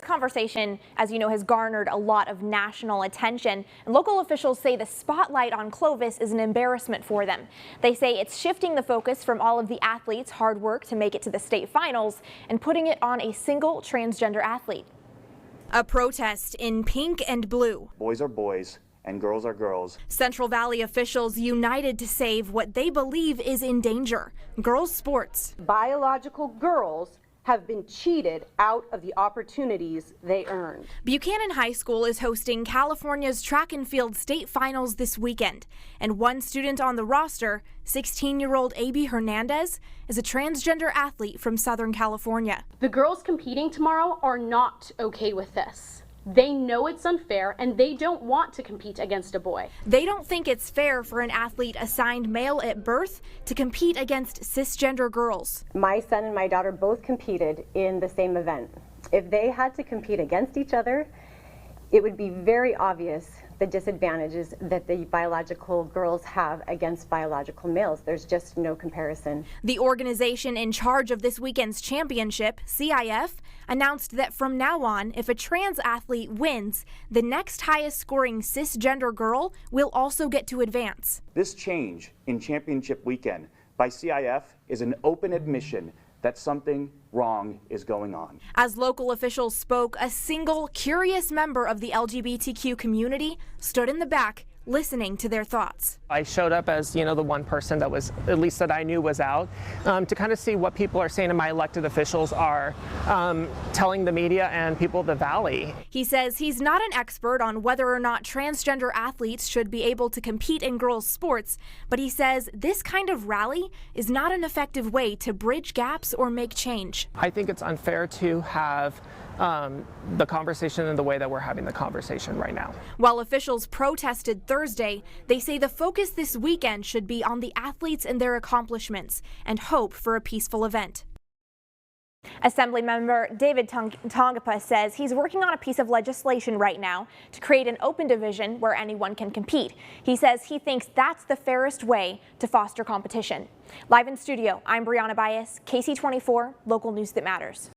conversation, as you know, has garnered a lot of national attention, and local officials say the spotlight on Clovis is an embarrassment for them. They say it's shifting the focus from all of the athletes' hard work to make it to the state finals and putting it on a single transgender athlete. A protest in pink and blue. Boys are boys and girls are girls. Central Valley officials united to save what they believe is in danger: girls' sports. Biological girls have been cheated out of the opportunities they earned. Buchanan High School is hosting California's track and field state finals this weekend, and one student on the roster, 16-year-old A.B. Hernandez, is a transgender athlete from Southern California. The girls competing tomorrow are not okay with this. They know it's unfair and they don't want to compete against a boy. They don't think it's fair for an athlete assigned male at birth to compete against cisgender girls. My son and my daughter both competed in the same event. If they had to compete against each other, it would be very obvious the disadvantages that the biological girls have against biological males. There's just no comparison. The organization in charge of this weekend's championship, CIF, announced that from now on, if a trans athlete wins, the next highest scoring cisgender girl will also get to advance. This change in championship weekend by CIF is an open admission that something wrong is going on. As local officials spoke, a single curious member of the LGBTQ community stood in the back listening to their thoughts. I showed up as, the one person that was, at least that I knew was out, to kind of see what people are saying and my elected officials are telling the media and people of the Valley. He says he's not an expert on whether or not transgender athletes should be able to compete in girls' sports, but he says this kind of rally is not an effective way to bridge gaps or make change. I think it's unfair to have the conversation in the way that we're having the conversation right now. While officials protested Thursday, they say the focus this weekend should be on the athletes and their accomplishments and hope for a peaceful event. Assemblymember David Tongapa says he's working on a piece of legislation right now to create an open division where anyone can compete. He says he thinks that's the fairest way to foster competition. Live in studio, I'm Brianna Bias, KC24, local news that matters.